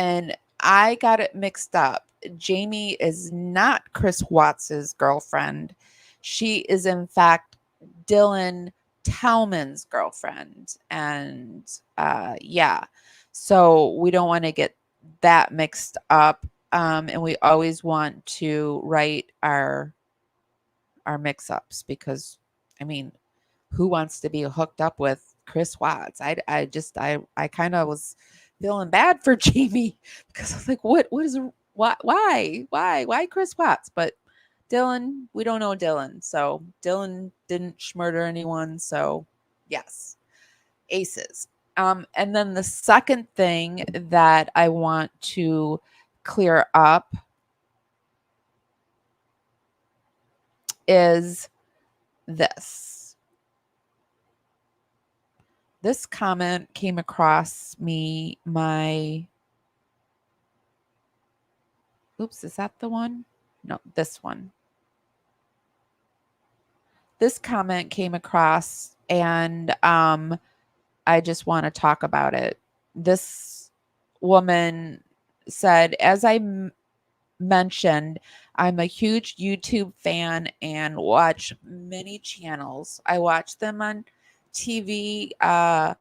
And I got it mixed up. Jamie is not Chris Watts's girlfriend. She is, in fact, Dylan Tallman's girlfriend. And yeah, so we don't want to get that mixed up. And we always want to write our mix-ups because, I mean, who wants to be hooked up with Chris Watts? I kind of was feeling bad for Jamie because I was like, what is why Chris Watts? But Dylan, we don't know Dylan, so Dylan didn't murder anyone, so yes, aces. And then the second thing that I want to clear up is this. This comment came across me, oops, is that the one? No, this one. This comment came across and I just want to talk about it. This woman said, as I mentioned, I'm a huge YouTube fan and watch many channels. I watch them on TV, I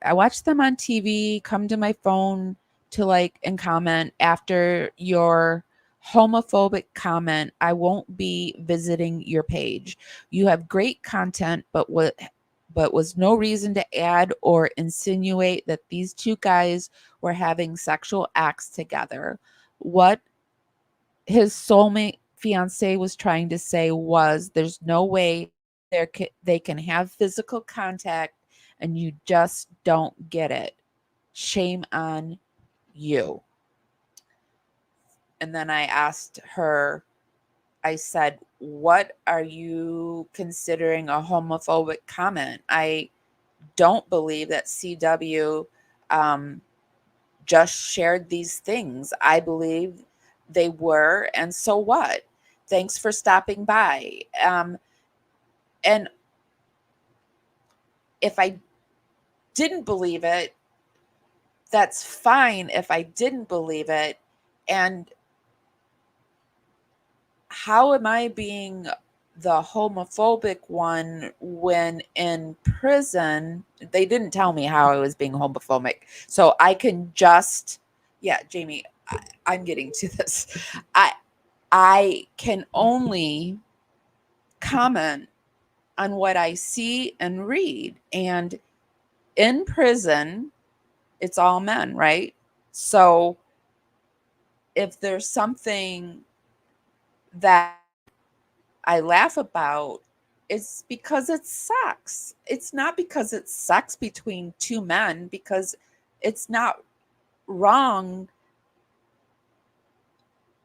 watch them on TV, come to my phone to like and comment after your homophobic comment. I won't be visiting your page. You have great content, but was no reason to add or insinuate that these two guys were having sexual acts together. What his soulmate fiance was trying to say was there's no way they can have physical contact and you just don't get it. Shame on you. And then I asked her, I said, what are you considering a homophobic comment? I don't believe that CW just shared these things. I believe they were, and so what? Thanks for stopping by. And if I didn't believe it, that's fine if I didn't believe it. And how am I being the homophobic one when in prison they didn't tell me how I was being homophobic? So I can just, yeah, Jamie, I'm getting to this. I can only comment on what I see and read. And in prison, it's all men, right? So if there's something that I laugh about, it's because it's sex. It's not because it's sex between two men, because it's not wrong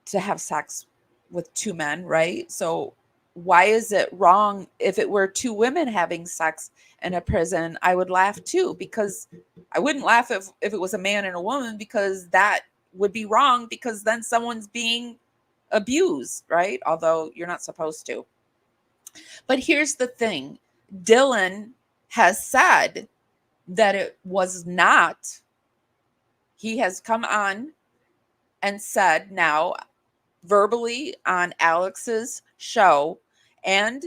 to have sex with two men, right? So why is it wrong if it were two women having sex in a prison? I would laugh too, because I wouldn't laugh if it was a man and a woman, because that would be wrong, because then someone's being abused, right? Although you're not supposed to. But here's the thing. Dylan has said that it was not. He has come on and said now verbally on Alex's show, and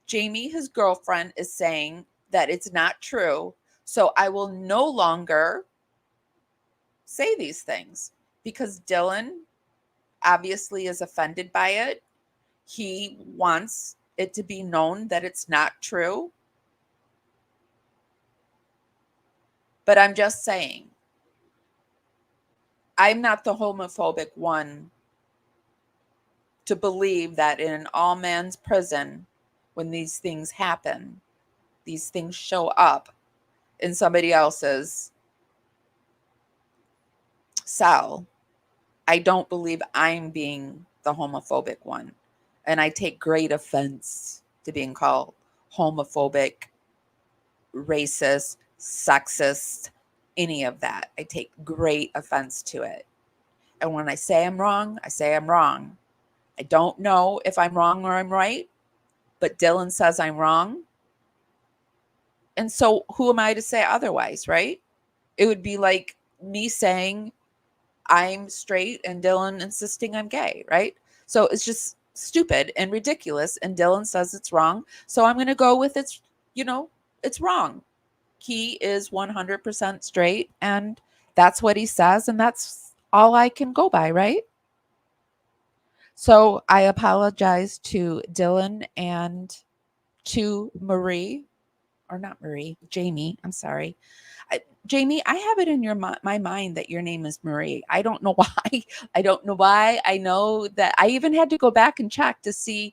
Jamie, his girlfriend, is saying that it's not true. So I will no longer say these things because Dylan obviously is offended by it. He wants it to be known that it's not true. But I'm just saying, I'm not the homophobic one to believe that in an all men's prison, when these things happen, these things show up in somebody else's cell. I don't believe I'm being the homophobic one. And I take great offense to being called homophobic, racist, sexist, any of that. I take great offense to it. And when I say I'm wrong, I say I'm wrong. I don't know if I'm wrong or I'm right, but Dylan says I'm wrong. And so who am I to say otherwise, right? It would be like me saying I'm straight and Dylan insisting I'm gay, right? So it's just stupid and ridiculous. And Dylan says it's wrong. So I'm going to go with it's wrong. He is 100% straight, and that's what he says. And that's all I can go by, right? So I apologize to Dylan and to Marie, or not Marie, Jamie. I'm sorry. Jamie, I have it in my mind that your name is Marie. I don't know why. I don't know why. I know that I even had to go back and check to see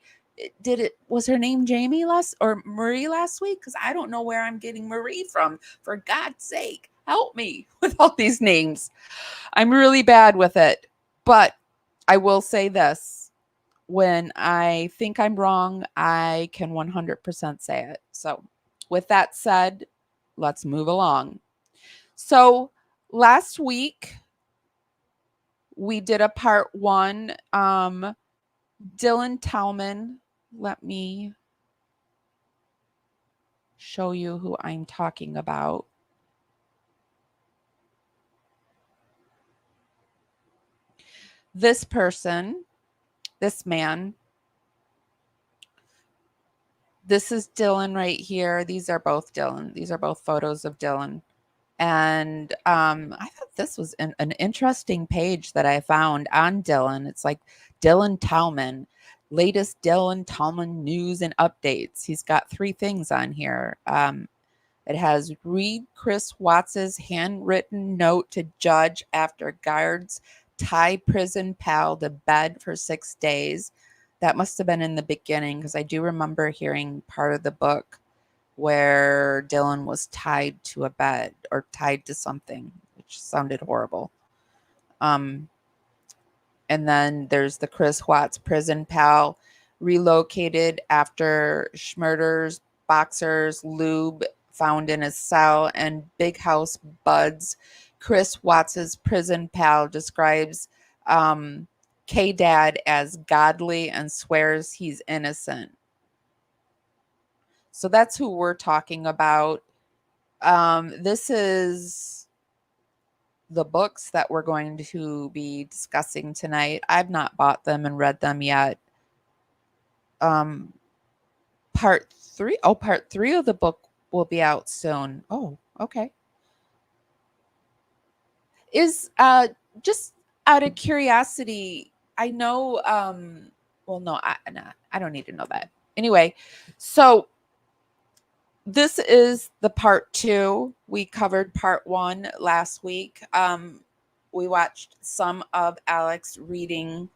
was her name Jamie last or Marie last week? Because I don't know where I'm getting Marie from. For God's sake, help me with all these names. I'm really bad with it. But I will say this. When I think I'm wrong, I can 100% say it. So, with that said, let's move along. So, last week we did a part 1. Dylan Tallman, let me show you who I'm talking about. This person, this man, this is Dylan right here. These are both Dylan. These are both photos of Dylan. And I thought this was an interesting page that I found on Dylan. It's like Dylan Tallman, latest Dylan Tallman news and updates. He's got 3 things on here. It has read Chris Watts's handwritten note to judge after guards tie prison pal to bed for 6 days. That must have been in the beginning because I do remember hearing part of the book where Dylan was tied to a bed or tied to something, which sounded horrible. And then there's the Chris Watts prison pal relocated after Schmurder's boxers lube found in his cell and Big House Buds. Chris Watts's prison pal describes K-Dad as godly and swears he's innocent. So that's who we're talking about. This is the books that we're going to be discussing tonight. I've not bought them and read them yet. Part 3 of the book will be out soon. Oh, okay. Is just out of curiosity, I know well no, I don't need to know that. Anyway, so this is the part 2. We covered part 1 last week. We watched some of Alex reading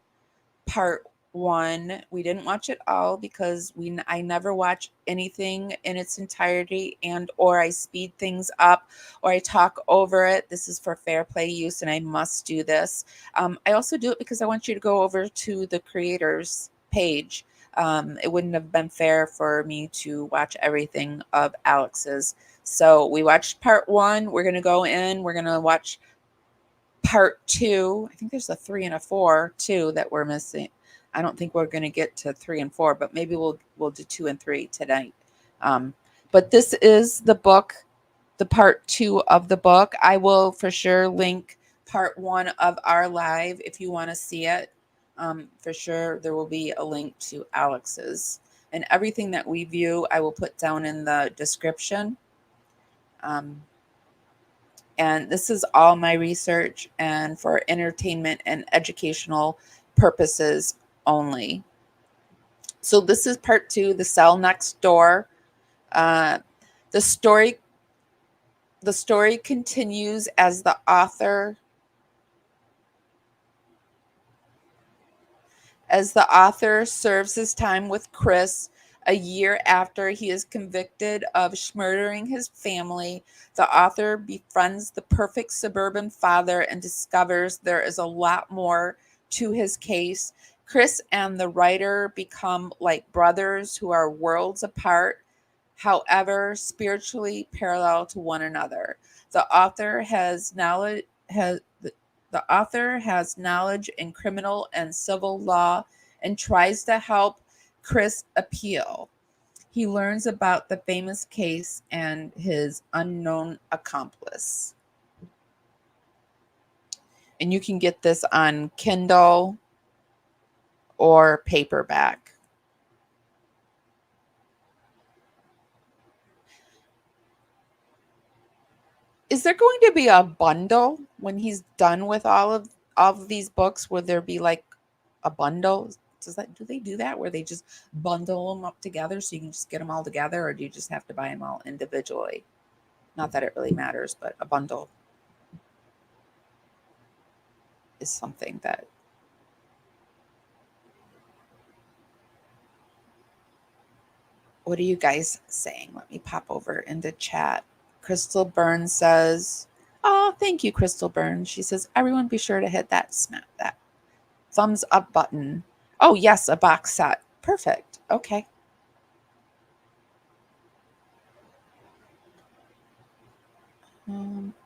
part 1. We didn't watch it all because I never watch anything in its entirety, and or I speed things up or I talk over it. This is for fair play use, and I must do this. I also do it because I want you to go over to the creators page. It wouldn't have been fair for me to watch everything of Alex's. So we watched part 1. We're going to go in. We're going to watch part 2. I think there's a 3 and a 4 too that we're missing. I don't think we're going to get to 3 and 4, but maybe we'll do 2 and 3 tonight. But this is the book, the part 2 of the book. I will for sure link part 1 of our live if you want to see it. For sure, there will be a link to Alex's, and everything that we view, I will put down in the description. And this is all my research and for entertainment and educational purposes only. So this is part 2, The Cell Next Door. The story continues as the author serves his time with Chris a year after he is convicted of murdering his family. The author befriends the perfect suburban father and discovers there is a lot more to his case. Chris and the writer become like brothers who are worlds apart, however, spiritually parallel to one another. The author has knowledge in criminal and civil law and tries to help Chris appeal. He learns about the famous case and his unknown accomplice. And you can get this on Kindle or paperback. Is there going to be a bundle when he's done with all of these books? Would there be like a bundle? Do they do that where they just bundle them up together so you can just get them all together, or do you just have to buy them all individually? Not that it really matters, but a bundle is something that. What are you guys saying? Let me pop over into chat. Crystal Burns says, "Oh, thank you, Crystal Burns." She says, "Everyone be sure to hit that thumbs up button." Oh, yes, a box set. Perfect. Okay.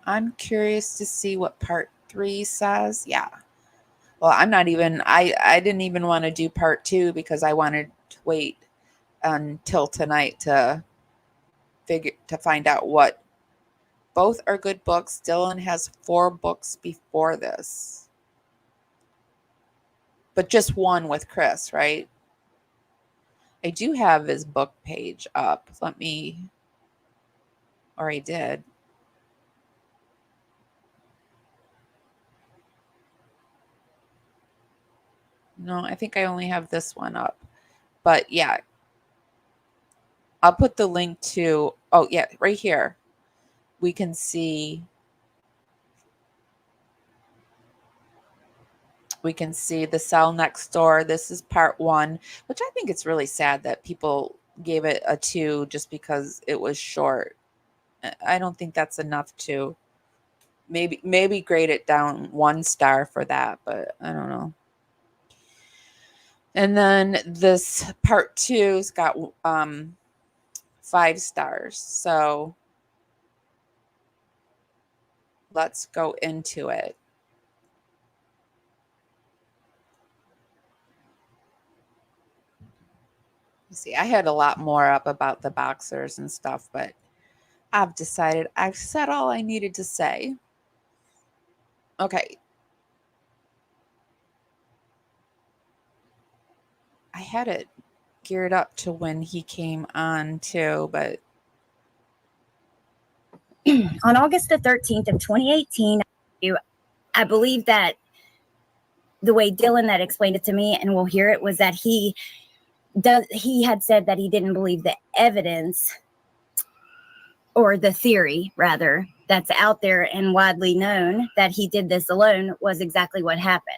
I'm curious to see what part 3 says. Yeah. Well, I didn't even want to do part 2 because I wanted to wait until tonight to find out what. Both are good books. Dylan has 4 books before this. But just one with Chris, right? I do have his book page up. Or I did. No, I think I only have this one up. But yeah, I'll put the link to, oh yeah, right here. We can see The Cell Next Door. This is part 1, which I think it's really sad that people gave it a 2 just because it was short. I don't think that's enough to maybe grade it down 1 star for that, but I don't know. And then this part 2's got 5 stars. So let's go into it. See, I had a lot more up about the boxers and stuff, but I've decided I've said all I needed to say. Okay. I had it geared up to when he came on too, but on August the 13th of 2018, I believe that the way Dylan that explained it to me, and we'll hear it, was that he had said that he didn't believe the evidence, or the theory rather, that's out there and widely known that he did this alone was exactly what happened.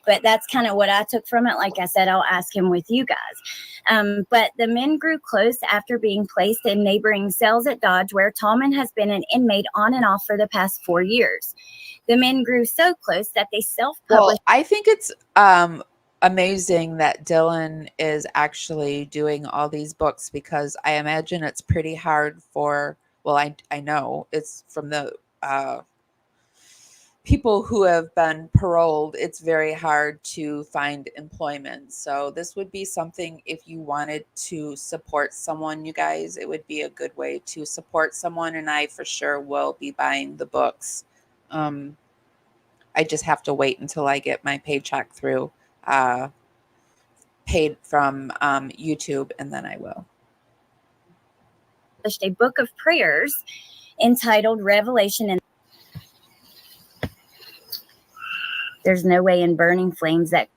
But that's kind of what I took from it. Like I said, I'll ask him with you guys. But the men grew close after being placed in neighboring cells at Dodge, where Tallman has been an inmate on and off for the past 4 years. The men grew so close that they self-published. Well, I think it's amazing that Dylan is actually doing all these books, because I imagine it's pretty hard for, well, I know it's from the people who have been paroled, it's very hard to find employment. So this would be something, if you wanted to support someone, you guys, it would be a good way to support someone, and I for sure will be buying the books. I just have to wait until I get my paycheck through paid from YouTube, and then I will. A book of prayers entitled Revelation, and there's no way in burning flames that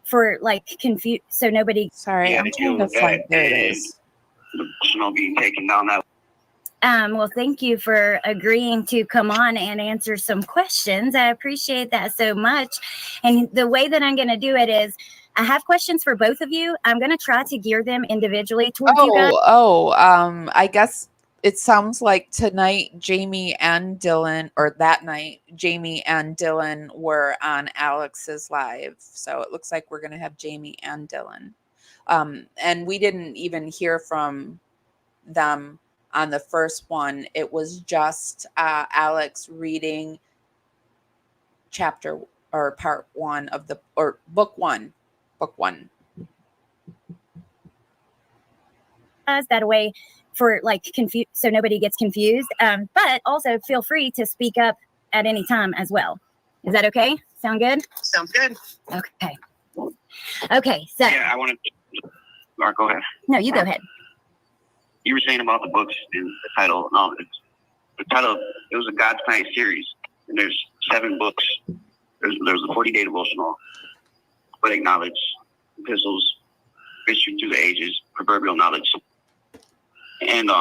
for like confuse, so nobody. Sorry, I'm trying to find. There it is. Smoke being taken down that. Well, thank you for agreeing to come on and answer some questions. I appreciate that so much. And the way that I'm going to do it is, I have questions for both of you. I'm going to try to gear them individually towards you guys. I guess it sounds like tonight Jamie and Dylan, or that night Jamie and Dylan were on Alex's live. So it looks like we're going to have Jamie and Dylan. And we didn't even hear from them on the first one. It was just Alex reading chapter or part 1 of the, or book 1. That way for like confuse, so nobody gets confused. But also feel free to speak up at any time as well. Is that okay? Sound good? Sounds good. Okay. Okay, so. Yeah, I wanted to. Mark, go ahead. No, you go ahead. You were saying about the books and the title. No, the title, it was a God's Plan series. And there's 7 books. There's a 40-day devotional, poetic knowledge, epistles, history through the ages, proverbial knowledge. And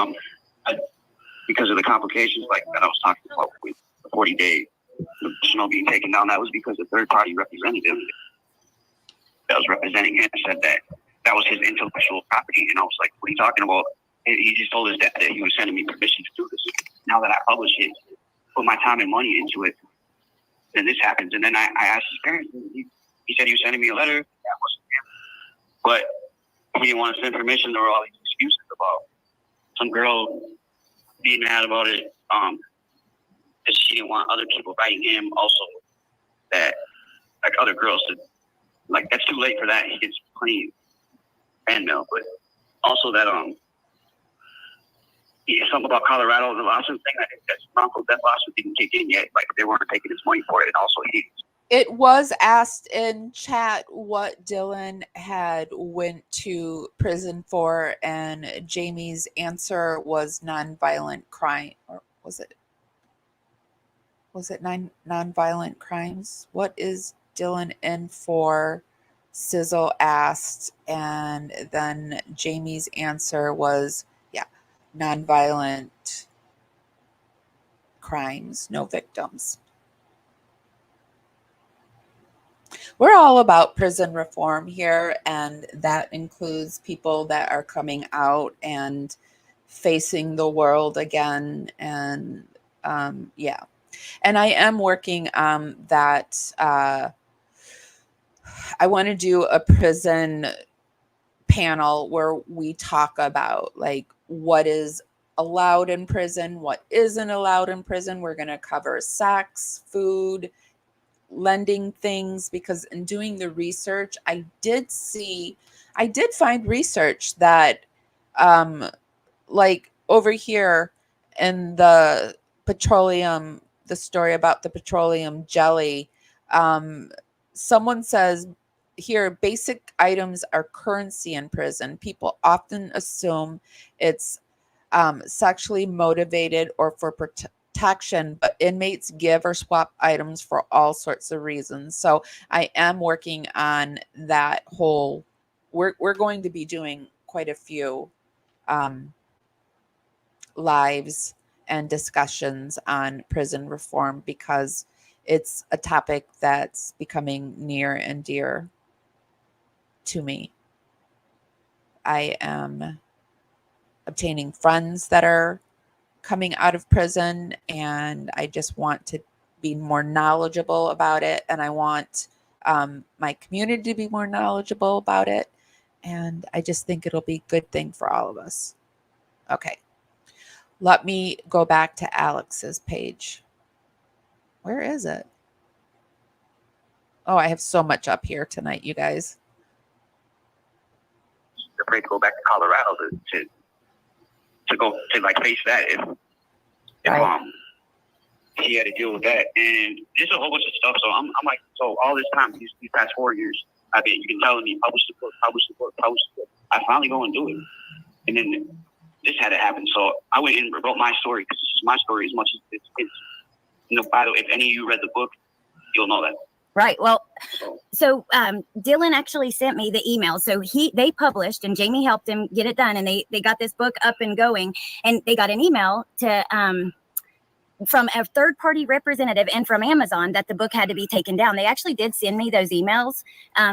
because of the complications like that I was talking about with the 40-day devotional being taken down, that was because the third-party representative that was representing him said that was his intellectual property. And I was like, what are you talking about? And he just told his dad that he was sending me permission to do this. Now that I publish it, put my time and money into it, then this happens. And then I asked his parents, he said he was sending me a letter. That wasn't him. But he didn't want to send permission. There were all these excuses about some girl being mad about it, because she didn't want other people writing him. Also, that like other girls said, like that's too late for that. He gets plenty of fan mail. But also that something about Colorado, the lawsuit thing. I think that's wrongful. That lawsuit didn't kick in yet. Like they weren't taking his money for it. And also It was asked in chat what Dylan had went to prison for, and Jamie's answer was nonviolent crime, or was it nonviolent crimes? What is Dylan in for? Sizzle asked, and then Jamie's answer was, nonviolent crimes, no victims. We're all about prison reform here, and that includes people that are coming out and facing the world again. And and I am working on that. I want to do a prison panel where we talk about like what is allowed in prison, what isn't allowed in prison. We're going to cover sex, food, lending things, because in doing the research, I did find research that like over here in the story about the petroleum jelly, someone says here, basic items are currency in prison. People often assume it's sexually motivated or for protection, but inmates give or swap items for all sorts of reasons. So I am working on that whole. We're going to be doing quite a few lives and discussions on prison reform, because it's a topic that's becoming near and dear to me. I am obtaining friends that are coming out of prison, and I just want to be more knowledgeable about it, and I want my community to be more knowledgeable about it, and I just think it'll be a good thing for all of us. Okay, let me go back to Alex's page. Where is it? Oh, I have so much up here tonight, you guys. afraid to go back to Colorado to go to like face that if he had to deal with that, and just a whole bunch of stuff. So I'm like, so all this time, these past 4 years, you can tell me publish the book. I finally go and do it, and then this had to happen. So I went and wrote my story, because this is my story as much as it's by the way, if any of you read the book, you'll know that. Right. Well, so Dylan actually sent me the email. So they published, and Jamie helped him get it done, and they got this book up and going, and they got an email to from a third-party representative and from Amazon that the book had to be taken down. They actually did send me those emails,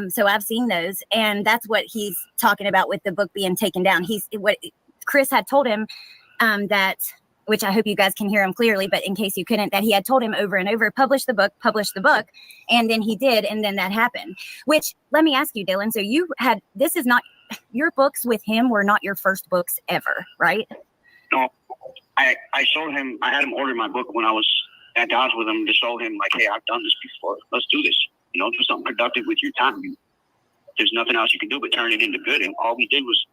so I've seen those, and that's what he's talking about with the book being taken down. What Chris had told him that, which I hope you guys can hear him clearly, but in case you couldn't, that he had told him over and over, publish the book, and then he did, and then that happened. Which, let me ask you, Dylan, so this is not, your books with him were not your first books ever, right? No, I showed him, I had him order my book when I was at Dodge with him to show him, like, hey, I've done this before. Let's do this. Do something productive with your time. There's nothing else you can do but turn it into good. And all we did was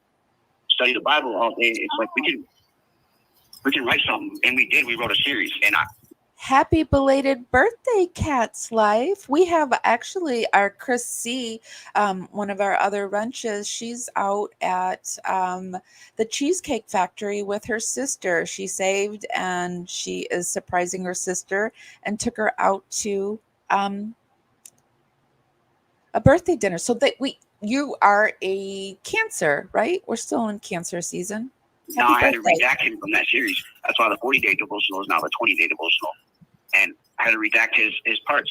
study the Bible all day. It's like we can write something, and we did. We wrote a series, and Happy belated birthday, Cat's Life. We have actually our Chris C, one of our other wrenches. She's out at the Cheesecake Factory with her sister. She saved and she is surprising her sister and took her out to a birthday dinner. So that you are a Cancer, right? We're still in Cancer season. No, I had to redact him from that series. That's why the 40-day devotional is now the 20-day devotional. And I had to redact his parts.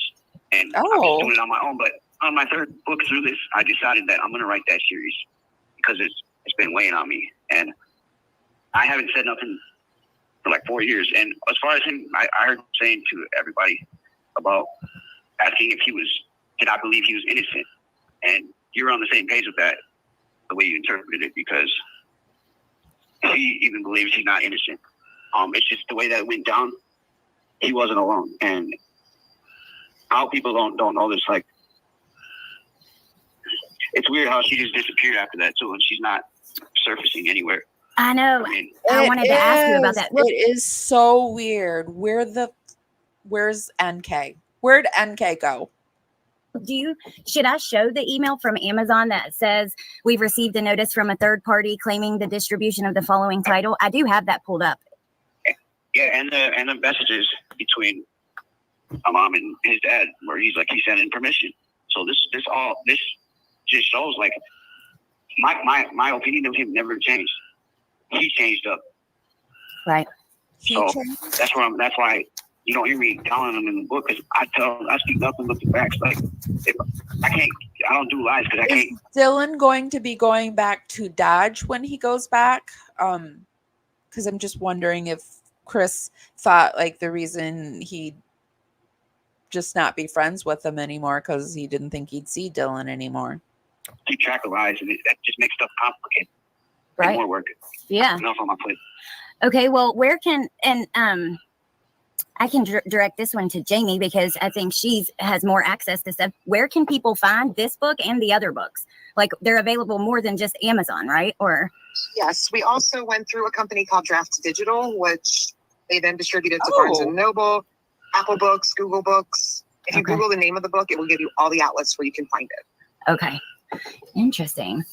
And I'm just doing it on my own. But on my third book through this, I decided that I'm going to write that series because it's been weighing on me. And I haven't said nothing for like 4 years. And as far as him, I heard him saying to everybody about asking if did I believe he was innocent? And you're on the same page with that, the way you interpreted it, because he even believes he's not innocent. It's just the way that it went down. He wasn't alone, and how people don't know this. Like, it's weird how she just disappeared after that too, and she's not surfacing anywhere. I know. I wanted to ask you about that. It is so weird. Where's NK? Where'd NK go? Should I show the email from Amazon that says we've received a notice from a third party claiming the distribution of the following title? I do have that pulled up. Yeah, and the messages between my mom and his dad, where he's like, he sent in permission. So this just shows like my opinion of him never changed. He changed up. Right. So that's why you don't hear me telling him in the book, because I speak nothing but the facts. Like, I don't do lies because I can't. Is Dylan going to be going back to Dodge when he goes back? Because I'm just wondering if Chris thought like the reason he'd just not be friends with him anymore because he didn't think he'd see Dylan anymore. Keep track of lies, and that just makes stuff complicated. Right. More work. Yeah. Enough on my plate. Okay. Well, I can direct this one to Jamie because I think has more access to stuff. Where can people find this book and the other books? Like, they're available more than just Amazon, right? Or yes, we also went through a company called Draft Digital, which they then distributed to Barnes and Noble, Apple Books, Google Books. If you Google the name of the book, it will give you all the outlets where you can find it. Okay. Interesting.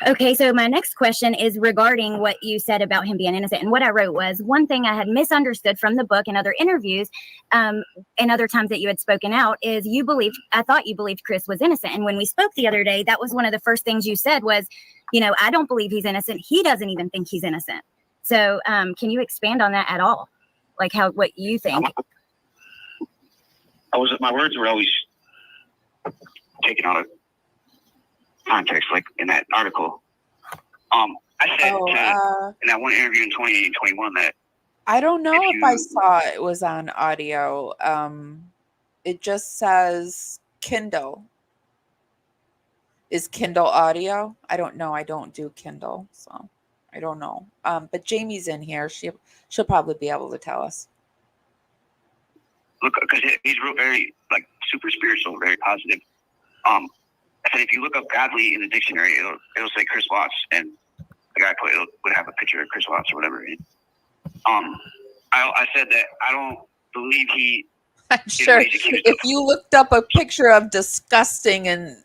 Okay, so my next question is regarding what you said about him being innocent. And what I wrote was, one thing I had misunderstood from the book and other interviews and other times that you had spoken out is I thought you believed Chris was innocent. And when we spoke the other day, that was one of the first things you said was, I don't believe he's innocent. He doesn't even think he's innocent. So can you expand on that at all? Like what you think? My words were always taken out of context, like in that article. I said in that one interview in 2021 that I don't know if I saw it was on audio. It just says Kindle. Is Kindle audio? I don't know. I don't do Kindle, so I don't know. But Jamie's in here. She'll probably be able to tell us. Look, because he's very like super spiritual, very positive. I said if you look up godly in the dictionary, it'll say Chris Watts, and the guy would have a picture of Chris Watts or whatever. And, I said that I don't believe he. I'm sure if you looked up a picture of disgusting and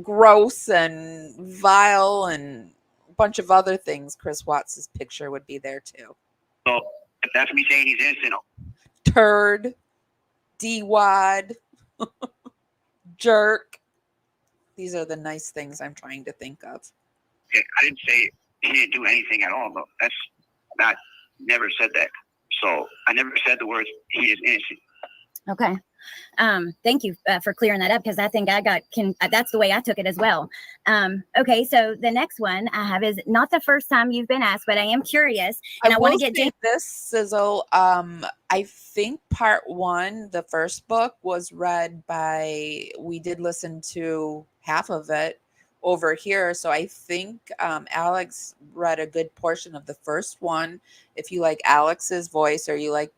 gross and vile and a bunch of other things, Chris Watts' picture would be there too. So if that's me saying he's innocent, turd, D-wad, jerk. These are the nice things I'm trying to think of. Okay, I didn't say he didn't do anything at all, though. That's not, never said that. So I never said the words, he is innocent. Okay. Thank you for clearing that up, because I think that's the way I took it as well. Okay, so the next one I have is not the first time you've been asked, but I am curious, and I want to get this sizzle. I think part one, the first book, was read by. We did listen to half of it over here, so I think Alex read a good portion of the first one. If you like Alex's voice, or you like.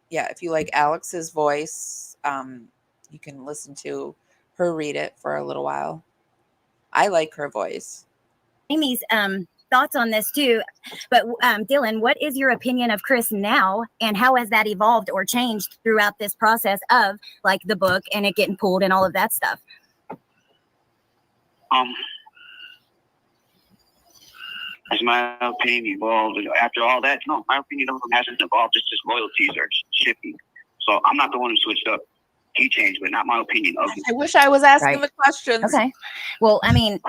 Yeah, if you like Alex's voice, you can listen to her read it for a little while. I like her voice. Amy's thoughts on this too. But Dylan, what is your opinion of Chris now, and how has that evolved or changed throughout this process of like the book and it getting pulled and all of that stuff? Has my opinion evolved after all that? No, my opinion of him hasn't evolved. Just his loyalties are shifting. So I'm not the one who switched up. He changed, but not my opinion of him. I wish I was asking the questions. Okay. Well, I mean,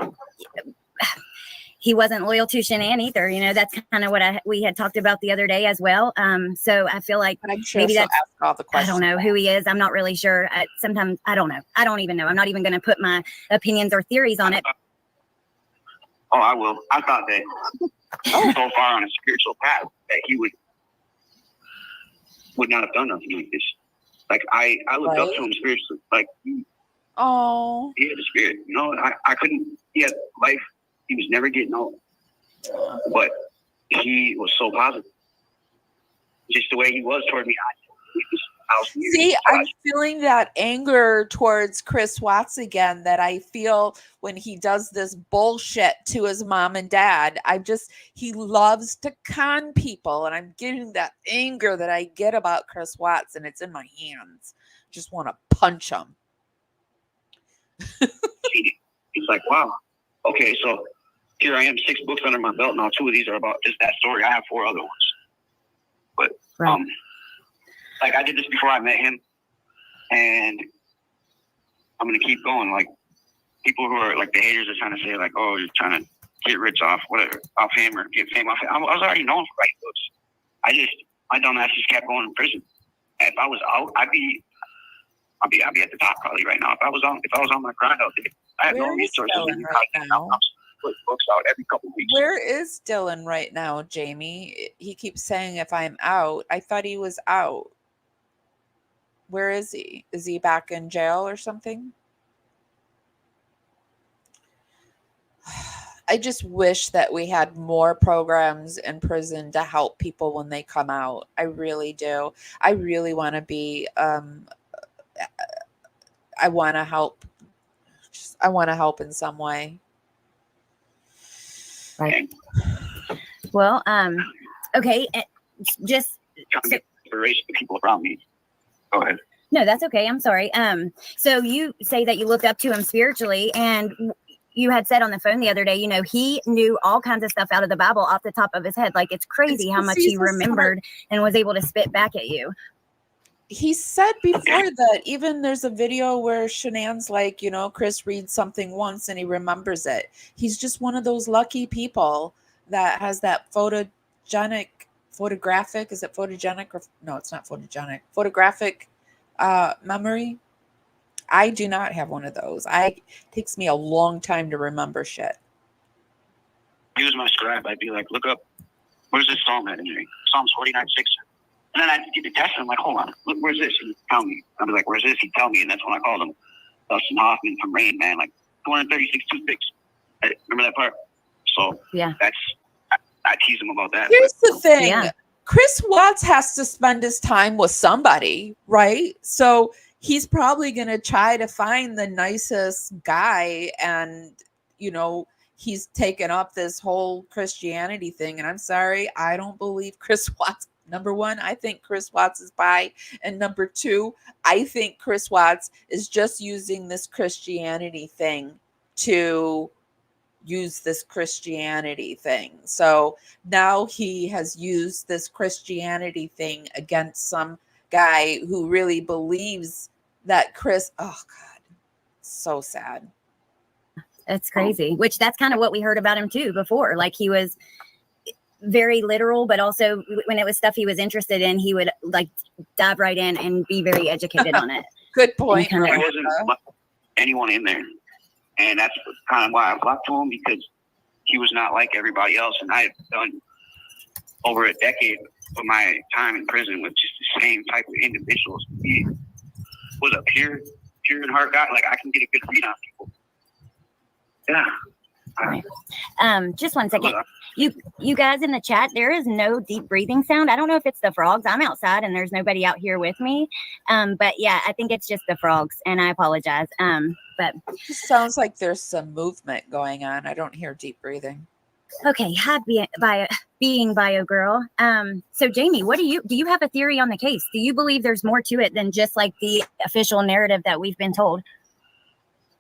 he wasn't loyal to Shanann either. You know, that's kind of what we had talked about the other day as well. So I feel like I'm sure maybe that's, ask all the questions. I don't know who he is. I'm not really sure. Sometimes I don't know. I don't even know. I'm not even going to put my opinions or theories on it. Oh, I will. I thought that so far on a spiritual path that he would not have done nothing like this. Like I looked up to him spiritually. Like he had a spirit. You know, I couldn't. He had life. He was never getting old, but he was so positive. Just the way he was toward me. See, I'm feeling that anger towards Chris Watts again that I feel when he does this bullshit to his mom and dad. He loves to con people, and I'm getting that anger that I get about Chris Watts, and it's in my hands. Just want to punch him. It's like, wow. Okay, so here I am, 6 books under my belt now. 2 of these are about just that story. I have 4 other ones. But like I did this before I met him, and I'm gonna keep going. Like people who are like the haters are trying to say like, oh, you're trying to get rich off him or get fame off him. I was already known for writing books. My dumb ass just kept going to prison. If I was out, I'd be at the top probably right now. If I was on my grind out there, I have no resources. Right now? I'm putting books out every couple of weeks. Where is Dylan right now, Jamie? He keeps saying if I'm out. I thought he was out. Where is he? Is he back in jail or something? I just wish that we had more programs in prison to help people when they come out. I really do. I really want to be, I want to help. I want to help in some way. Right. Well, okay. Just trying to get inspiration to people around me. Go ahead. No, that's okay. I'm sorry. So you say that you looked up to him spiritually, and you had said on the phone the other day, you know, he knew all kinds of stuff out of the Bible off the top of his head. Like it's crazy how much he remembered and was able to spit back at you. He said before that even there's a video where Shanann's like, you know, Chris reads something once and he remembers it. He's just one of those lucky people that has that photographic, is it photogenic or no, it's not photogenic, photographic memory. I do not have one of those. It takes me a long time to remember shit. Use my scribe. I'd be like, look up, where's this psalm at in there? Psalms 49:6. And then I'd get the text and I'm like, hold on, look, where's this? And he'd tell me. I'd be like, where's this? He'd tell me. And that's when I called him Dustin Hoffman from Rain Man, like 236 toothpicks. Remember that part? So yeah, I tease him about that. Here's the thing. Yeah. Chris Watts has to spend his time with somebody, right? So he's probably going to try to find the nicest guy. And, you know, he's taken up this whole Christianity thing. And I'm sorry, I don't believe Chris Watts. Number 1, I think Chris Watts is bi. And number 2, I think Chris Watts is just using this Christianity thing to use this Christianity thing. So now he has used this Christianity thing against some guy who really believes that Chris, oh God, so sad. That's crazy. Which that's kind of what we heard about him too before. Like he was very literal, but also when it was stuff he was interested in, he would like dive right in and be very educated on it. Good point. There wasn't anyone in there. And that's kind of why I flocked to him, because he was not like everybody else. And I had done over a decade of my time in prison with just the same type of individuals. He was a pure in heart guy. Like I can get a good read on people. Yeah. Right. Just one second. You guys in the chat, there is no deep breathing sound. I don't know if it's the frogs. I'm outside and there's nobody out here with me. But yeah, I think it's just the frogs, and I apologize. But it sounds like there's some movement going on. I don't hear deep breathing. Okay, hi, being bio girl. So Jamie, do you have a theory on the case? Do you believe there's more to it than just like the official narrative that we've been told?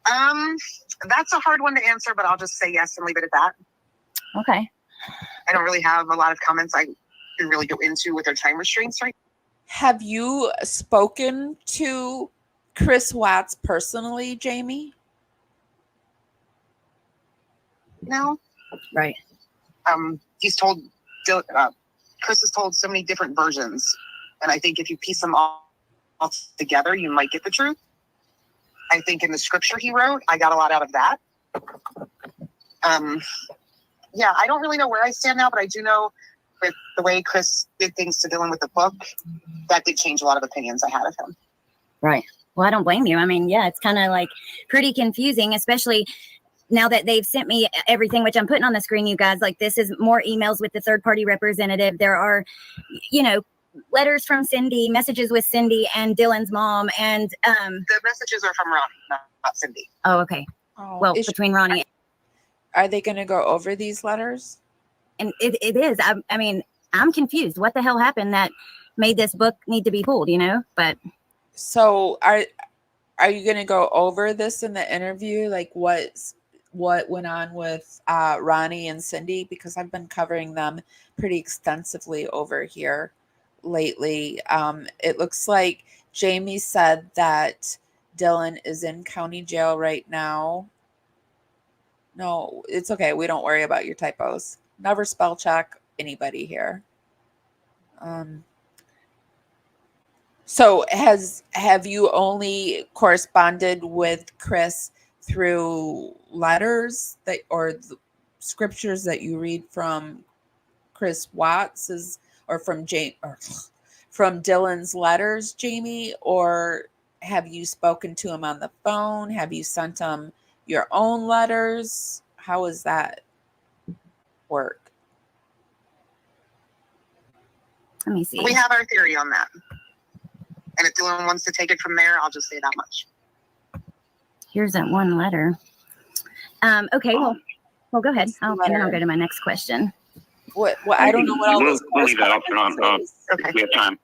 That's a hard one to answer, but I'll just say yes and leave it at that. Okay. I don't really have a lot of comments I can really go into with their time restraints right. Have you spoken to Chris Watts personally, Jamie? No. Right. He's told, Chris has told so many different versions. And I think if you piece them all together, you might get the truth. I think in the scripture he wrote, I got a lot out of that. Yeah, I don't really know where I stand now, but I do know with the way Chris did things to Dylan with the book, that did change a lot of opinions I had of him. Right. Well, I don't blame you. I mean, yeah, it's kind of like pretty confusing, especially now that they've sent me everything, which I'm putting on the screen, you guys. Like, this is more emails with the third-party representative. There are, letters from Cindy, messages with Cindy and Dylan's mom, and the messages are from Ronnie, not Cindy. Oh, okay. Oh, well, between Ronnie. Are they going to go over these letters? And it is. I mean, I'm confused. What the hell happened that made this book need to be pulled? But so are you going to go over this in the interview? Like what went on with Ronnie and Cindy? Because I've been covering them pretty extensively over here lately. It looks like Jamie said that Dylan is in county jail right now. No, it's okay. We don't worry about your typos. Never spell check anybody here. So have you only corresponded with Chris through letters or the scriptures that you read from Chris Watts's or from Dylan's letters, Jamie? Or have you spoken to him on the phone? Have you sent him your own letters? How does that work? Let me see. We have our theory on that. And if Dylan wants to take it from there, I'll just say that much. Here's that one letter. Okay, well, go ahead. And then I'll go to my next question. What I don't know what all this we'll leave that option on. Okay. If we have time.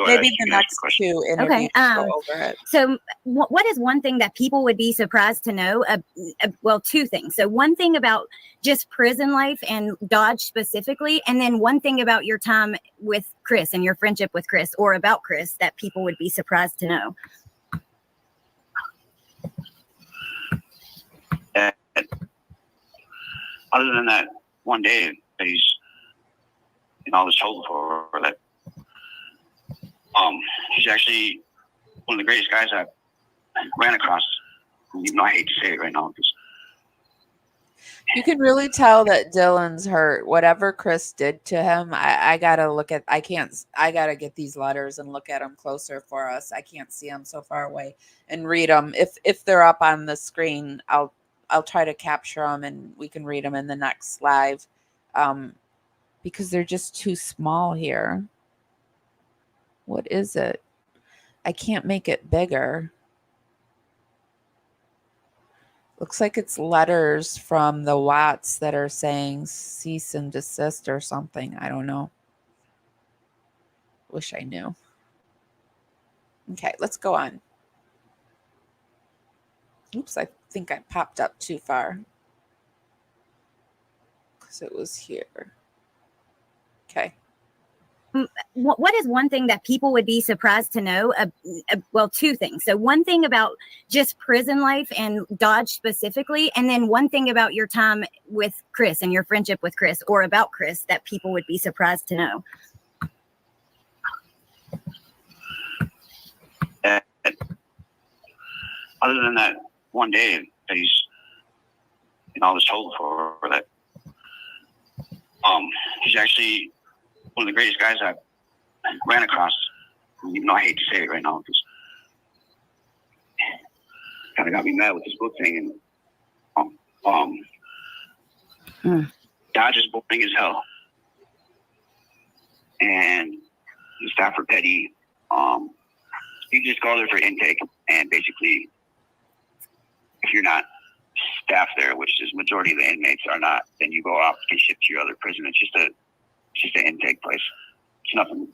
Maybe the next two interviews go over it. So what is one thing that people would be surprised to know? Well, two things. So one thing about just prison life and Dodge specifically, and then one thing about your time with Chris and your friendship with Chris, or about Chris, that people would be surprised to know. Other than that one day that I was told for that. He's actually one of the greatest guys I ran across. Even though I hate to say it right now. You can really tell that Dylan's hurt. Whatever Chris did to him, I gotta get these letters and look at them closer for us. I can't see them so far away and read them. If they're up on the screen, I'll try to capture them and we can read them in the next live, because they're just too small here. What is it? I can't make it bigger. Looks like it's letters from the Watts that are saying cease and desist or something. I don't know. Wish I knew. Okay, let's go on. Oops, I think I popped up too far. Because it was here. Okay. What is one thing that people would be surprised to know? Well, two things. So one thing about just prison life and Dodge specifically, and then one thing about your time with Chris and your friendship with Chris, or about Chris, that people would be surprised to know. Other than that one day that I was told for that. He's actually one of the greatest guys I ran across. Even though I hate to say it right now, because kind of got me mad with this book thing. And Dodge is boring as hell, and the staff are petty. You just go there for intake, and basically, if you're not staff there, which is majority of the inmates are not. Then you go off, get shipped to your other prison. It's just an intake place. It's nothing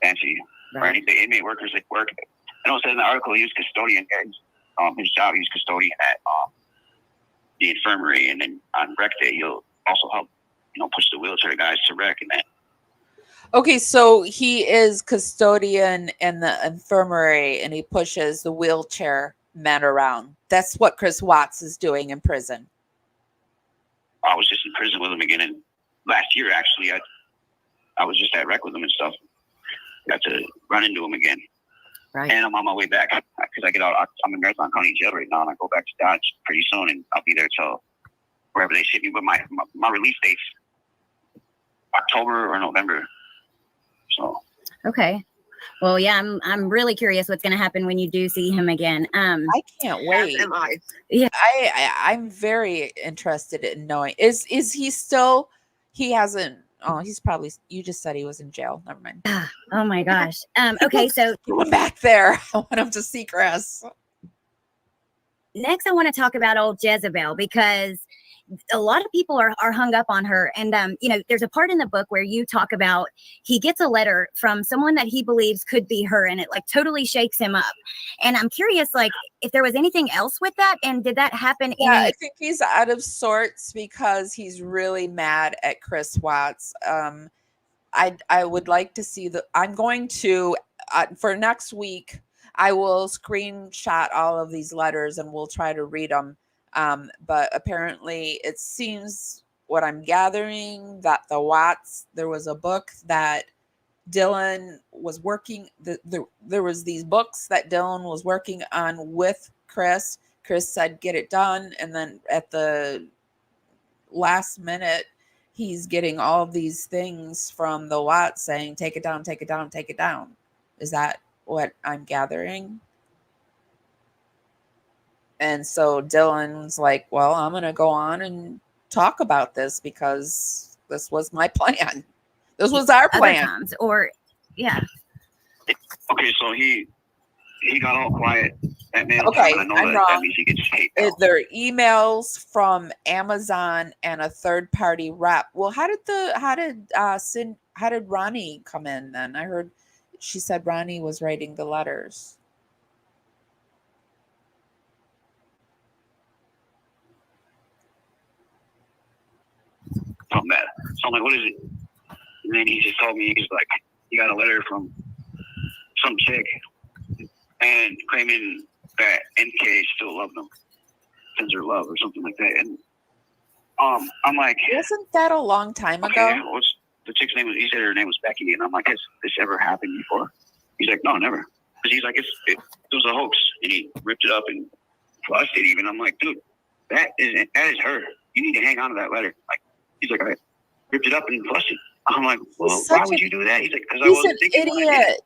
fancy or anything. Inmate workers, they work. I know it says in the article he was custodian. His job, he was custodian at the infirmary, and then on rec day he'll also help, push the wheelchair guys to rec and that. Okay, so he is custodian in the infirmary, and he pushes the wheelchair men around. That's what Chris Watts is doing in prison. I was just in prison with him again, and last year actually, I was just at rec with him and stuff. Got to run into him again. Right. And I'm on my way back because I get out. I'm in Marathon County Jail right now, and I go back to Dodge pretty soon, and I'll be there till wherever they ship me. But my release date's October or November. So. Okay. Well, yeah, I'm really curious what's going to happen when you do see him again. I can't wait. As am I. Yeah. I'm very interested in knowing. Is he still? He hasn't. Oh, he's probably. You just said he was in jail. Never mind. Oh my gosh. Okay, so Going back there. I want him to see Chris. next I want to talk about old Jezebel, because a lot of people are hung up on her. And, there's a part in the book where you talk about he gets a letter from someone that he believes could be her, and it like totally shakes him up. And I'm curious, like, if there was anything else with that, and did that happen? Yeah, I think he's out of sorts because he's really mad at Chris Watts. I would like to see I'm going to, for next week, I will screenshot all of these letters and we'll try to read them. But apparently it seems, what I'm gathering, that there was a book that Dylan was working, there was these books that Dylan was working on with Chris. Chris said, get it done. And then at the last minute, he's getting all of these things from the Watts saying, take it down, take it down, take it down. Is that what I'm gathering? And so Dylan's like, well, I'm going to go on and talk about this because this was my plan. This was our plan. Times, or, yeah. Okay, so he got all quiet. That man, Okay, I know I'm that, wrong. that means he gets hate mail. There are emails from Amazon and a third party rep. Well, how did Ronnie come in then? I heard she said Ronnie was writing the letters. From that. So I'm like, what is it? And then he just told me, he's like, he got a letter from some chick and claiming that NK still loved him, sends her love or something like that. And I'm like, Wasn't that a long time okay, ago? what's the chick's name? He said her name was Becky, and I'm like, has this ever happened before? He's like, no, never. Because he's like, it was a hoax, and he ripped it up and flushed it even. I'm like, dude, that is her. You need to hang on to that letter. Like, he's like, I ripped it up and flushed it. I'm like, well, why would you do that? He's like, because I wasn't thinking idiot.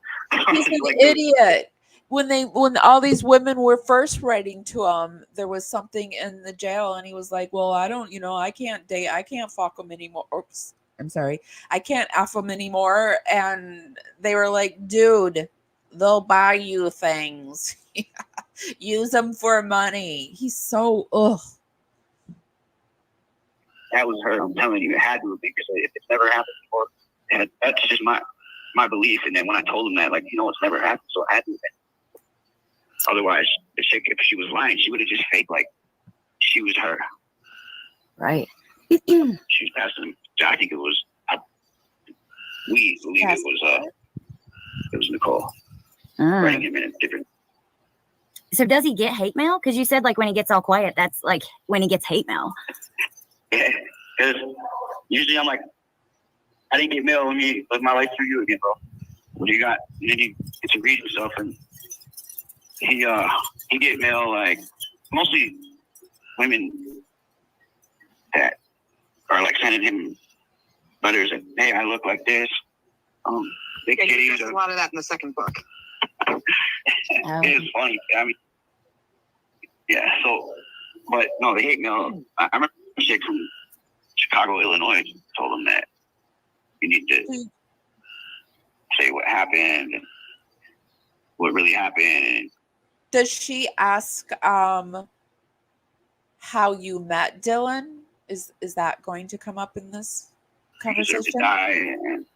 He's an idiot. When all these women were first writing to him, there was something in the jail, and he was like, well, I can't date, I can't fuck them anymore. Oops, I'm sorry. I can't F them anymore. And they were like, dude, they'll buy you things. Use them for money. He's so, ugh. That was her. I'm telling you, it had to have been, because it's never happened before. And that's just my belief. And then when I told him that, like, it's never happened, so it had to have been. Otherwise, the chick, if she was lying, she would have just faked like she was her. Right. She was passing. I think it was. We believe it was Nicole. Writing him in a different. So does he get hate mail? Because you said like when he gets all quiet, that's like when he gets hate mail. Yeah, because usually I'm like, I didn't get mail. Let me live my life through you again, bro. What do you got? And then he gets to reading stuff, and he get mail like mostly women that are like sending him letters like, hey, I look like this. Big kitties. There's a lot of that in the second book. It is funny. I mean, yeah. So, but no, the hate mail. I remember a chick from Chicago, Illinois, told him that you need to say what happened and what really happened. Does she ask how you met Dylan? Is that going to come up in this He deserved to conversation? die and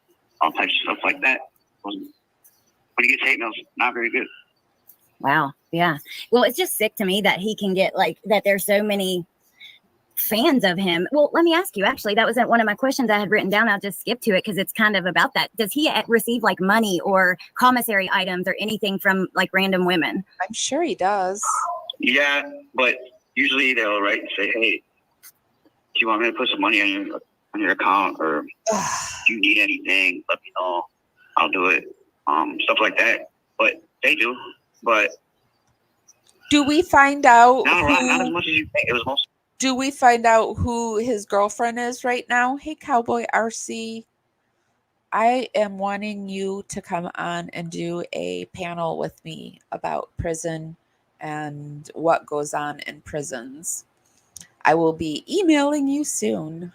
all types of stuff like that. When he gets hate mail, it's not very good. Wow. Yeah. Well, it's just sick to me that he can get like that. There's so many fans of him. Well, let me ask you, actually, that wasn't one of my questions I had written down. I'll just skip to it because it's kind of about that. Does he receive like money or commissary items or anything from like random women? I'm sure he does. Yeah, but usually they'll write and say, hey, do you want me to put some money on your account, or if you need anything, let me know. I'll do it. Stuff like that. But they do. But do we find out not as much as you think. It was mostly. Do we find out who his girlfriend is right now? Hey, Cowboy RC, I am wanting you to come on and do a panel with me about prison and what goes on in prisons. I will be emailing you soon.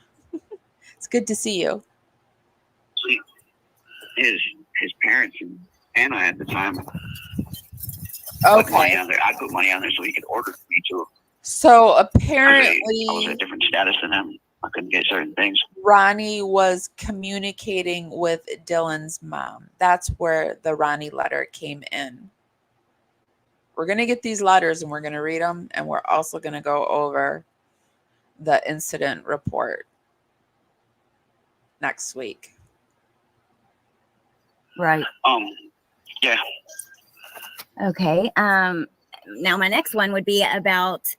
It's good to see you. His parents and Anna at the time. Okay. Put money on there. I put money on there so he could order me too. So apparently, I was a different status than him. I couldn't get certain things. Ronnie was communicating with Dylan's mom. That's where the Ronnie letter came in. We're going to get these letters and we're going to read them. And we're also going to go over the incident report next week. Right. Yeah. Okay. Now my next one would be about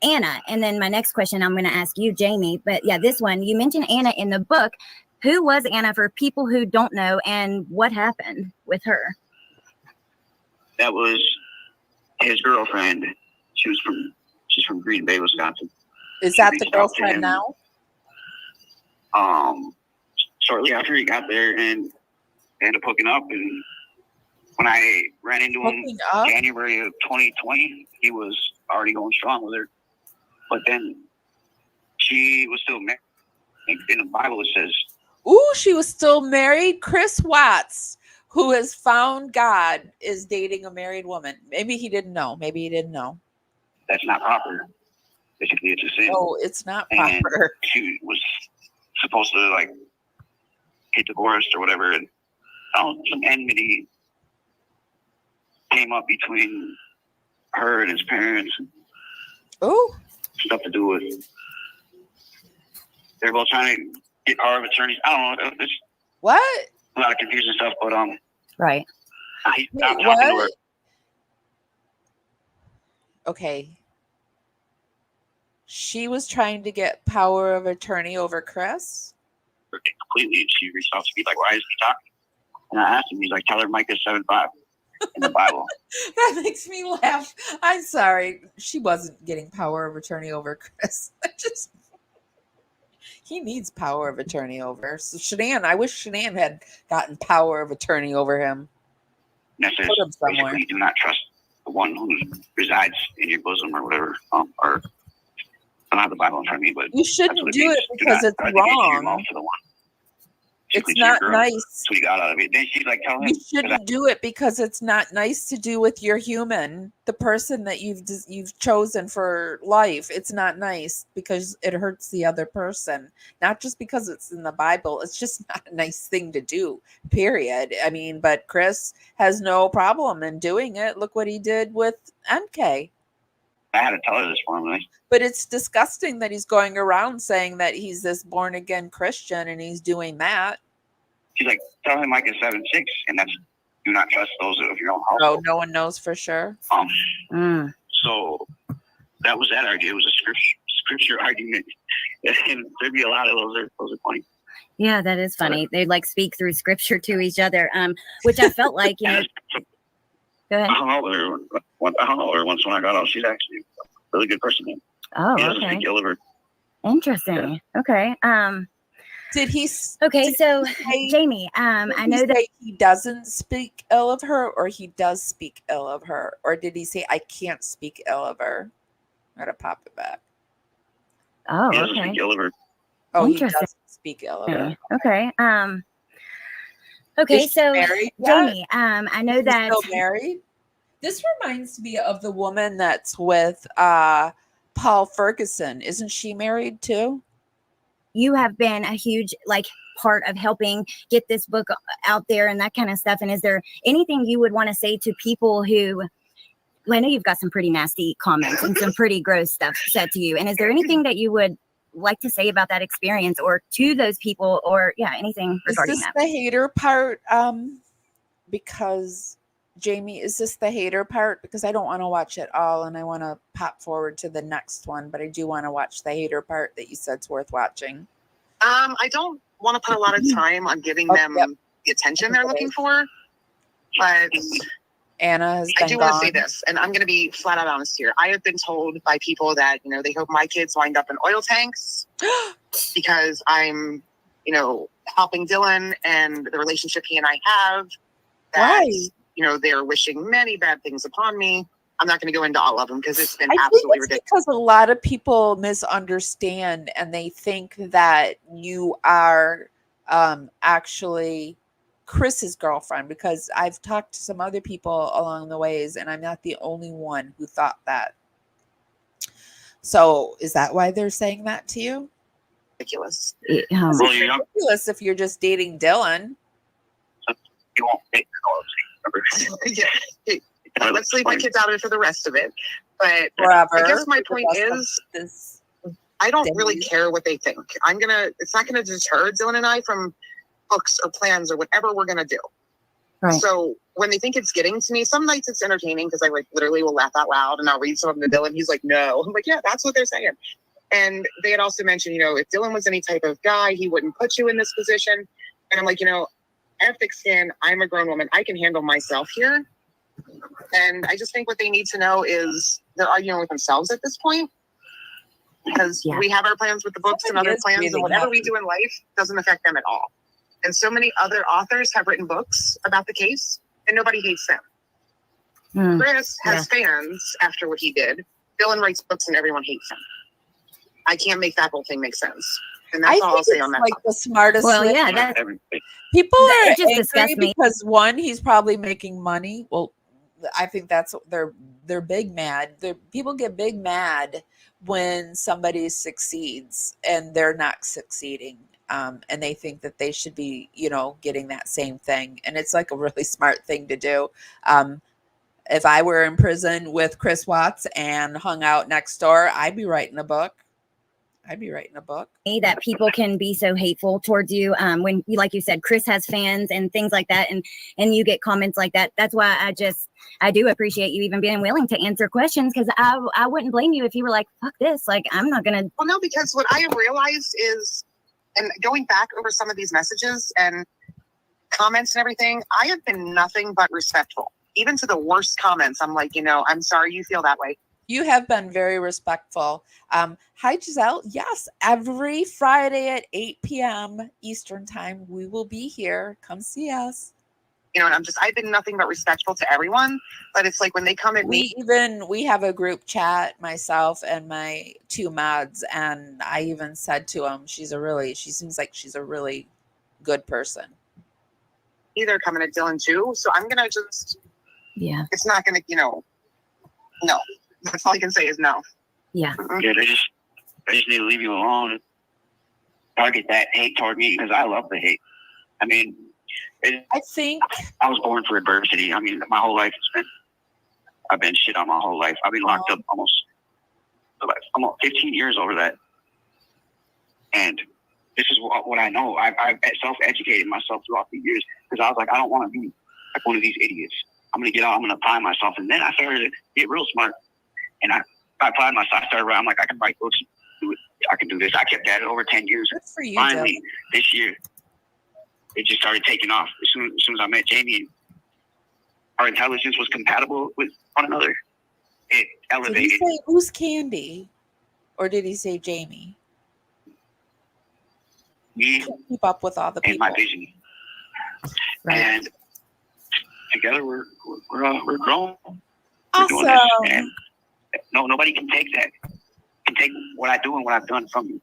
Anna. And then my next question I'm going to ask you, Jamie. But yeah, this one, you mentioned Anna in the book. Who was Anna for people who don't know, and what happened with her? That was his girlfriend. She's from Green Bay, Wisconsin. Is that the girlfriend now? Shortly after he got there, and they ended up hooking up. And when I ran into him January of 2020, he was already going strong with her. But then she was still married. In the Bible it says, ooh, she was still married. Chris Watts, who has found God, is dating a married woman. Maybe he didn't know. That's not proper. Basically, it's a sin. Oh, it's not and proper. She was supposed to like get divorced or whatever, and some enmity came up between her and his parents. Oh, Stuff to do with they're both trying to get power of attorneys. I don't know. It's what? a lot of confusing stuff, but right. He stopped talking to her. Okay. She was trying to get power of attorney over Chris? Completely. She reached out to me like, why is he talking? And I asked him, he's like, tell her Micah 7:5 in the Bible. That makes me laugh. I'm sorry. She wasn't getting power of attorney over Chris. He needs power of attorney over. So I wish Shanann had gotten power of attorney over him. And that says, basically, do not trust the one who resides in your bosom or whatever. Or I don't have the Bible in front of me, but you shouldn't do it because it's wrong. It's not nice. So we got out of it. Then she's like, tell him. You shouldn't do it because it's not nice to do with your human, the person that you've chosen for life. It's not nice because it hurts the other person. Not just because it's in the Bible. It's just not a nice thing to do, period. I mean, but Chris has no problem in doing it. Look what he did with MK. I had to tell her this formally. But it's disgusting that he's going around saying that he's this born again Christian and he's doing that. She's like, tell him Micah 7:6, and that's do not trust those of your own household. Oh, no one knows for sure. So that was that argument. It was a scripture argument. And there'd be a lot of those are funny. Yeah, that is funny. They like speak through scripture to each other, which I felt like, you know. Go ahead. I hung out with her once when I got out. She's actually a really good person. Oh, he doesn't okay. speak ill of her. Interesting. Yeah. Okay. Did he? Okay, so Jamie, I know that he doesn't speak ill of her, or he does speak ill of her, or did he say I can't speak ill of her? I gotta pop it back. Oh, he doesn't speak ill of her. Oh, he doesn't speak ill of her. Okay. Okay, so Jamie, I know that still married. This reminds me of the woman that's with Paul Ferguson. Isn't she married too? You have been a huge part of helping get this book out there and that kind of stuff. And is there anything you would want to say to people who, well, I know you've got some pretty nasty comments and some pretty gross stuff said to you. And is there anything that you would like to say about that experience or to those people or anything regarding that? Is this the hater part? Because Jamie, is this the hater part? Because I don't want to watch it all and I want to pop forward to the next one, but I do want to watch the hater part that you said's worth watching. I don't want to put a lot of time on giving them the attention they're looking for, but Anna has been I do want to say this, and I'm going to be flat out honest here. I have been told by people that, they hope my kids wind up in oil tanks because I'm, helping Dylan and the relationship he and I have. That, they're wishing many bad things upon me. I'm not going to go into all of them because it's been absolutely ridiculous. Because a lot of people misunderstand and they think that you are actually Chris's girlfriend, because I've talked to some other people along the ways and I'm not the only one who thought that. So is that why they're saying that to you? Ridiculous. It's ridiculous if you're just dating Dylan. You won't take let's leave my kids out of it for the rest of it. But forever. I guess my point is, I don't really care what they think. It's not gonna deter Dylan and I from books or plans or whatever we're gonna do. Right. So when they think it's getting to me, some nights it's entertaining because I literally will laugh out loud and I'll read some of them to Dylan. He's like, no. I'm like, yeah, that's what they're saying. And they had also mentioned, if Dylan was any type of guy, he wouldn't put you in this position. And I'm like, I have thick skin. I'm a grown woman. I can handle myself here. And I just think what they need to know is they're arguing with themselves at this point because we have our plans with the books and other plans, and whatever we do in life doesn't affect them at all. And so many other authors have written books about the case and nobody hates them. Chris has fans after what he did. Dylan writes books and everyone hates him. I can't make that whole thing make sense. And that's all I'll say on that. Like the smartest. Well, that's people are just angry because one, he's probably making money. Well, I think that's they're big mad. People get big mad when somebody succeeds and they're not succeeding, and they think that they should be, getting that same thing. And it's like a really smart thing to do. If I were in prison with Chris Watts and hung out next door, I'd be writing a book. That people can be so hateful towards you when you, like you said, Chris has fans and things like that, and you get comments like that. That's why I do appreciate you even being willing to answer questions, because I wouldn't blame you if you were like, fuck this, like I'm not gonna. Well, no, because what I have realized is, and going back over some of these messages and comments and everything, I have been nothing but respectful, even to the worst comments. I'm like, I'm sorry you feel that way. You have been very respectful. Hi, Giselle. Yes, every Friday at 8 p.m. Eastern time, we will be here. Come see us. And I've been nothing but respectful to everyone. But it's like when they come at me. We have a group chat, myself and my two mods. And I even said to them, she seems like she's a really good person. Either coming at Dylan too. So I'm going to just. Yeah. It's not going to, no. That's all I can say is no. Yeah, they just need to leave you alone and target that hate toward me because I love the hate. I mean, I think I was born for adversity. I mean, my whole life I've been shit on my whole life. I've been locked up almost 15 years over that. And this is what I know. I've self-educated myself throughout the years because I was like, I don't want to be like one of these idiots. I'm going to get out. I'm going to apply myself. And then I started to get real smart. And I applied myself. I started around, like, I can write books. I can do this. I kept at it over 10 years. Good for you, finally, Joe. This year, it just started taking off. As soon as I met Jamie, our intelligence was compatible with one another. It elevated. Did he say who's Candy? Or did he say Jamie? Me. Keep up with all the people. And my vision. Right. And together we're grown. Awesome. And nobody can take that. Can take what I do and what I've done from you.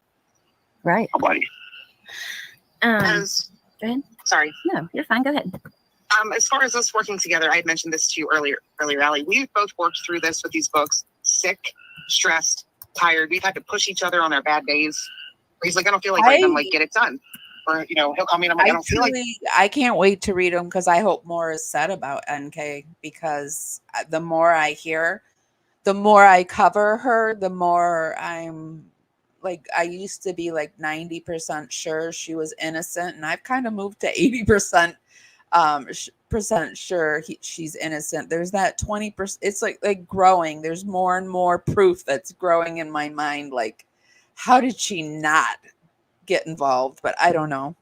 Right. Nobody. Go ahead. Sorry. No, you're fine. Go ahead. As far as us working together, I had mentioned this to you earlier, Allie. We've both worked through this with these books, sick, stressed, tired. We've had to push each other on our bad days. He's like, I don't feel like writing. I'm like, get it done. Or, he'll call me and I'm like, I don't feel like. I can't wait to read them because I hope more is said about NK, because the more I hear, the more I cover her, the more I'm like, I used to be like 90% sure she was innocent, and I've kind of moved to 80% percent sure she's innocent. There's that 20%. It's like growing. There's more and more proof that's growing in my mind. Like, how did she not get involved? But I don't know.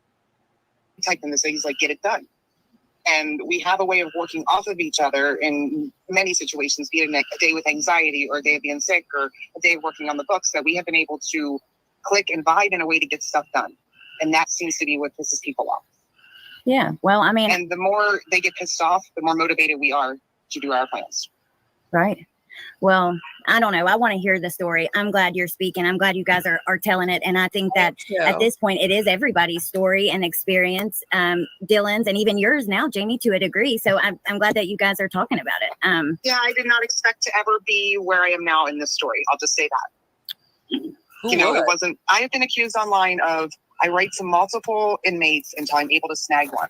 Type in this, he's like, get it done. And we have a way of working off of each other in many situations, be it a day with anxiety or a day of being sick or a day of working on the books, that we have been able to click and vibe in a way to get stuff done. And that seems to be what pisses people off. Yeah. Well, I mean, and the more they get pissed off, the more motivated we are to do our plans. Right. Well, I don't know. I want to hear the story. I'm glad you're speaking. I'm glad you guys are telling it. And I think that at this point, it is everybody's story and experience, Dylan's and even yours now, Jamie, to a degree. So I'm glad that you guys are talking about it. Yeah, I did not expect to ever be where I am now in this story. I'll just say that. It wasn't. I have been accused online of I write to multiple inmates until I'm able to snag one.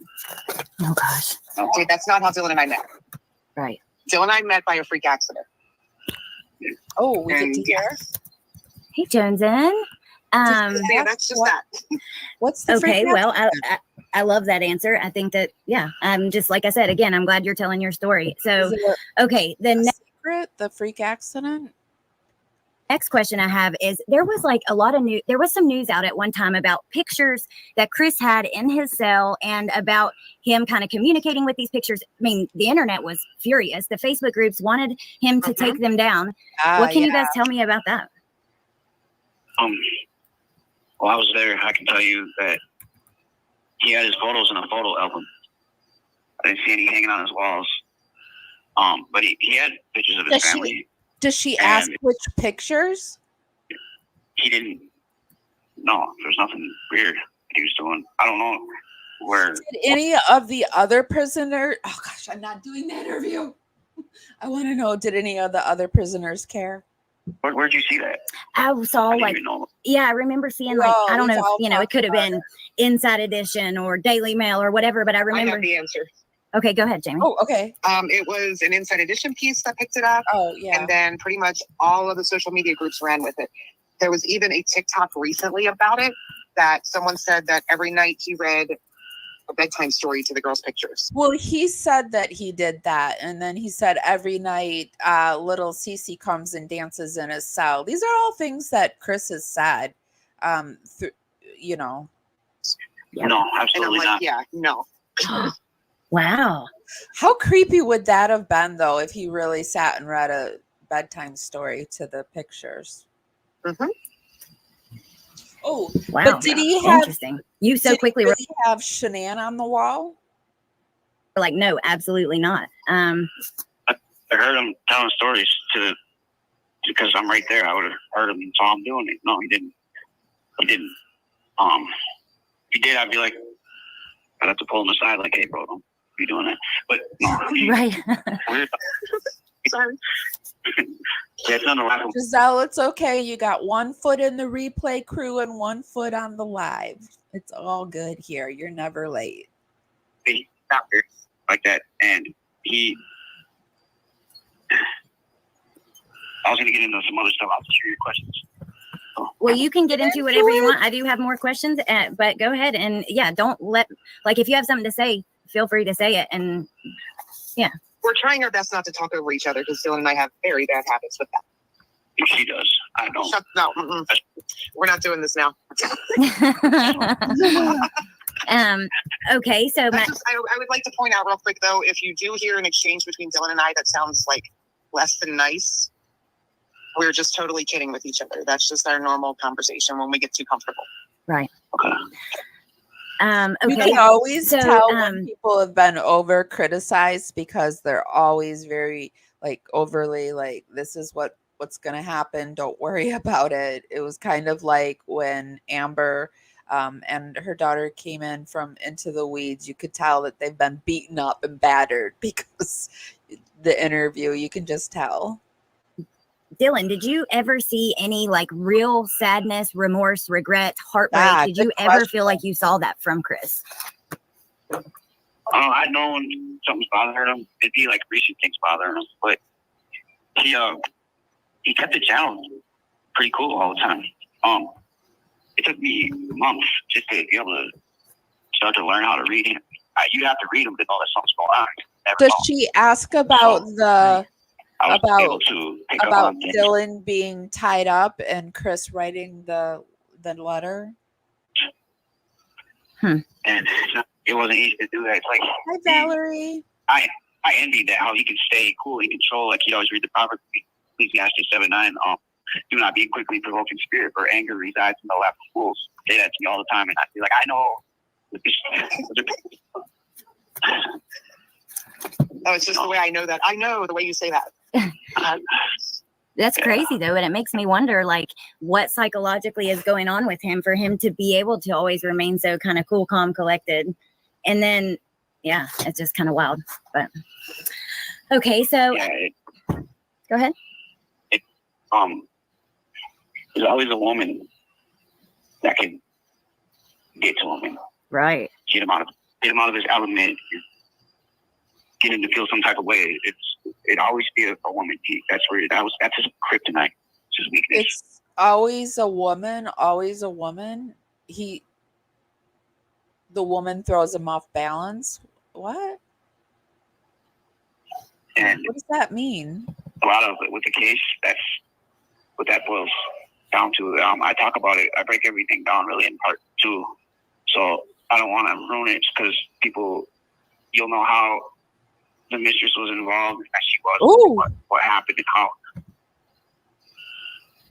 Oh, gosh. Okay, that's not how Dylan and I met. Right. Dylan and I met by a freak accident. Oh, we get to hear. Hey, Jonesin. Yeah, that's just that. What's the okay? Well, I love that answer. I think that just like I said again, I'm glad you're telling your story. So, okay, the freak accident. Next question I have is there was like a lot of news. There was some news out at one time about pictures that Chris had in his cell and about him kind of communicating with these pictures. I mean, the internet was furious. The Facebook groups wanted him to take them down. What can you guys tell me about that? Well, I was there. I can tell you that he had his photos in a photo album. I didn't see any hanging on his walls. But he had pictures of his family. Does she ask which pictures? He didn't. No, there's nothing weird he was doing. I don't know where. Did any of the other prisoners? Oh gosh, I'm not doing the interview. I want to know. Did any of the other prisoners care? Where'd you see that? I saw I remember seeing like I don't know. It could have been Inside Edition or Daily Mail or whatever. But I remember I have the answer. Okay, go ahead, Jamie. Oh, okay. It was an Inside Edition piece that picked it up. Oh, yeah. And then pretty much all of the social media groups ran with it. There was even a TikTok recently about it that someone said that every night he read a bedtime story to the girls' pictures. Well, he said that he did that. And then he said every night little Cece comes and dances in his cell. These are all things that Chris has said, No, absolutely not. Yeah, no. Wow. How creepy would that have been, though, if he really sat and read a bedtime story to the pictures? Mm-hmm. Oh, wow. But did he have... Interesting. You so quickly... Did he have Shanann on the wall? Like, no, absolutely not. I heard him telling stories because I'm right there. I would have heard him and saw him doing it. No, he didn't. He didn't. If he did, I'd be like, I'd have to pull him aside like, hey, bro, don't be doing that. But no. Right. Sorry. Yeah, it's nothing to laugh. Giselle, it's okay. You got 1 foot in the replay crew and 1 foot on the live. It's all good here. You're never late. He stopped here like that, and I was going to get into some other stuff. I'll just hear your questions. Well, you can get into whatever you want. I do have more questions, but go ahead and don't let if you have something to say, feel free to say it. And we're trying our best not to talk over each other because Dylan and I have very bad habits with that. She does. I don't. No, we're not doing this now. Okay, so I would like to point out real quick though, if you do hear an exchange between Dylan and I that sounds like less than nice, we're just totally kidding with each other. That's just our normal conversation when we get too comfortable. Right. Okay. Okay. You can always tell when people have been over criticized because they're always very overly this is what's going to happen. Don't worry about it. It was kind of like when Amber and her daughter came in from Into the Weeds. You could tell that they've been beaten up and battered because the interview, you can just tell. Dylan, did you ever see any like real sadness, remorse, regret, heartbreak? Ah, Did you good ever question. feel like you saw that from Chris? I know when something's bothering him, it'd be like recent things bothering him, but he kept the channel pretty cool all the time. It took me months just to be able to start to learn how to read him. You have to read him to know that something's going on. Does she ask about I was able to pick up on things. Dylan being tied up and Chris writing the letter? And it wasn't easy to do that. It's like, hi, Valerie. I envied that, how he can stay cool, he control, like he always read the Proverbs, Ecclesiastes 7:9. Do not be quickly provoked in spirit, for anger resides in the lap of fools. Say that to me all the time, and I feel like I know. No, it's just the way I know that. I know the way you say that. That's crazy though, and it makes me wonder like what psychologically is going on with him for him to be able to always remain so kind of cool, calm, collected. And then yeah, it's just kind of wild. But okay, so go ahead. There's always a woman that can get to him and right, get him out of his element, get him to feel some type of way. It always be a woman. That's his kryptonite. It's his weakness. It's always a woman. Always a woman. The woman throws him off balance. What? And what does that mean? A lot of it with the case, that's what that boils down to. I talk about it. I break everything down really in part 2. So I don't want to ruin it because you'll know how the mistress was involved as she was. What happened and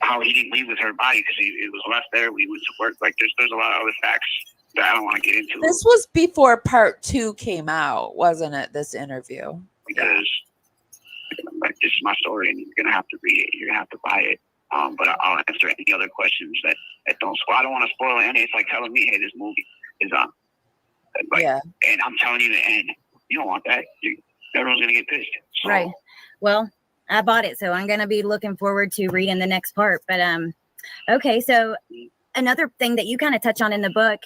how he didn't leave with her body because it was left there. We went to work. Like there's a lot of other facts that I don't want to get into. This was before part 2 came out, wasn't it? This interview. Because like this is my story, and you're gonna have to read it. You're gonna have to buy it. But I'll answer any other questions that don't spoil. I don't want to spoil any. It's like telling me, hey, this movie is on. And I'm telling you the end. You don't want that. Everyone's gonna get pissed. So. Right. Well, I bought it, so I'm gonna be looking forward to reading the next part. But okay, so another thing that you kind of touch on in the book,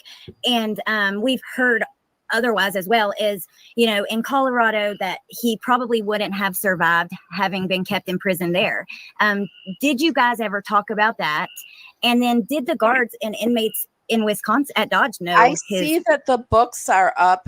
and we've heard otherwise as well, is in Colorado that he probably wouldn't have survived having been kept in prison there. Did you guys ever talk about that? And then did the guards and inmates in Wisconsin at Dodge know? I see that the books are up